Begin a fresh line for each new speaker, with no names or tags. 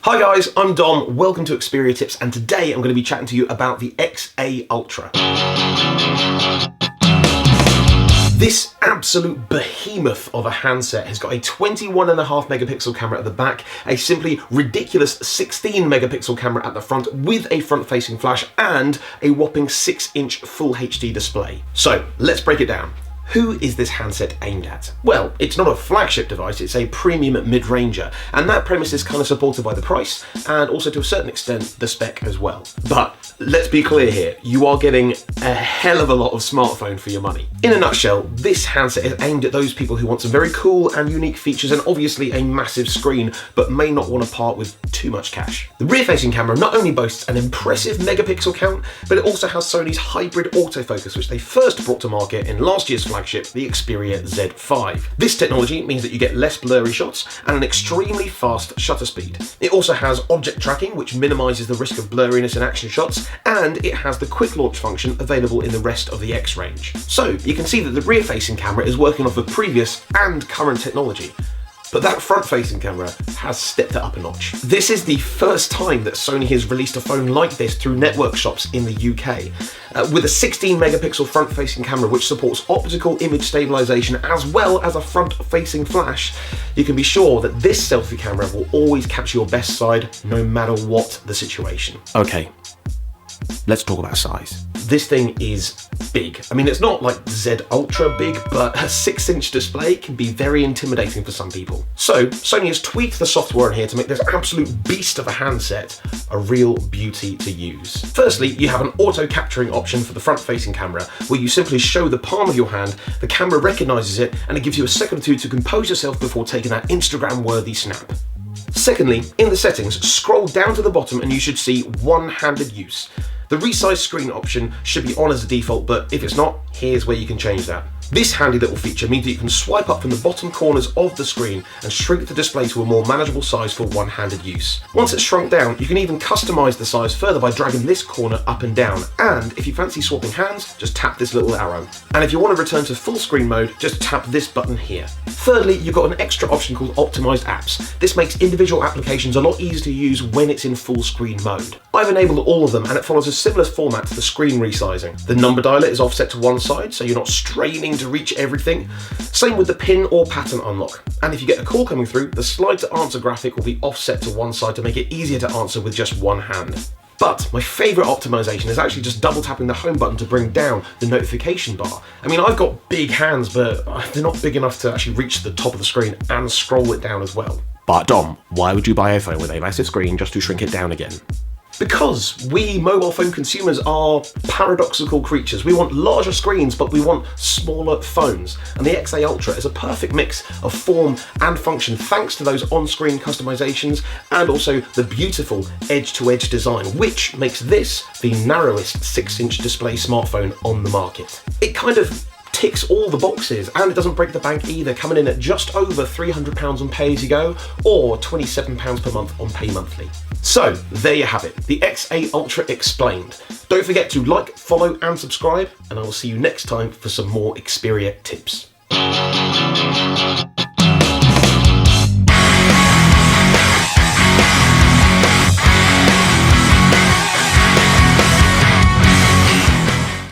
Hi guys, I'm Dom, welcome to Xperia Tips, and today I'm going to be chatting to you about the XA Ultra. This absolute behemoth of a handset has got a 21.5 megapixel camera at the back, a simply ridiculous 16 megapixel camera at the front with a front-facing flash, and a whopping 6-inch Full HD display. So let's break it down. Who is this handset aimed at? Well, it's not a flagship device, it's a premium mid-ranger, and that premise is kind of supported by the price, and also to a certain extent, the spec as well. But let's be clear here, you are getting a hell of a lot of smartphone for your money. In a nutshell, this handset is aimed at those people who want some very cool and unique features and obviously a massive screen, but may not want to part with too much cash. The rear-facing camera not only boasts an impressive megapixel count, but it also has Sony's hybrid autofocus, which they first brought to market in last year's flagship, the Xperia Z5. This technology means that you get less blurry shots and an extremely fast shutter speed. It also has object tracking, which minimises the risk of blurriness in action shots, and it has the quick launch function available in the rest of the X range. So you can see that the rear-facing camera is working off of previous and current technology. But that front-facing camera has stepped it up a notch. This is the first time that Sony has released a phone like this through network shops in the UK. With a 16 megapixel front-facing camera which supports optical image stabilization as well as a front-facing flash, you can be sure that this selfie camera will always capture your best side no matter what the situation. Okay, let's talk about size. This thing is big. I mean, it's not like Z Ultra big, but a 6-inch display can be very intimidating for some people. So Sony has tweaked the software in here to make this absolute beast of a handset a real beauty to use. Firstly, you have an auto capturing option for the front-facing camera, where you simply show the palm of your hand, the camera recognizes it, and it gives you a second or two to compose yourself before taking that Instagram-worthy snap. Secondly, in the settings, scroll down to the bottom and you should see one-handed use. The resize screen option should be on as a default, but if it's not, here's where you can change that. This handy little feature means that you can swipe up from the bottom corners of the screen and shrink the display to a more manageable size for one-handed use. Once it's shrunk down, you can even customize the size further by dragging this corner up and down, and if you fancy swapping hands, just tap this little arrow. And if you want to return to full screen mode, just tap this button here. Thirdly, you've got an extra option called optimized apps. This makes individual applications a lot easier to use when it's in full screen mode. I've enabled all of them, and it follows a similar format to the screen resizing. The number dialer is offset to one side, so you're not straining to reach everything. Same with the pin or pattern unlock. And if you get a call coming through, the slide to answer graphic will be offset to one side to make it easier to answer with just one hand. But my favourite optimization is actually just double tapping the home button to bring down the notification bar. I mean, I've got big hands, but they're not big enough to actually reach the top of the screen and scroll it down as well. But Dom, why would you buy a phone with a massive screen just to shrink it down again? Because we mobile phone consumers are paradoxical creatures. We want larger screens, but we want smaller phones. And the XA Ultra is a perfect mix of form and function thanks to those on-screen customizations and also the beautiful edge-to-edge design, which makes this the narrowest 6-inch display smartphone on the market. It kind of ticks all the boxes, and it doesn't break the bank either, coming in at just over £300 on pay-as-you-go or £27 per month on pay monthly. So there you have it, the XA Ultra explained. Don't forget to like, follow and subscribe, and I will see you next time for some more Xperia tips.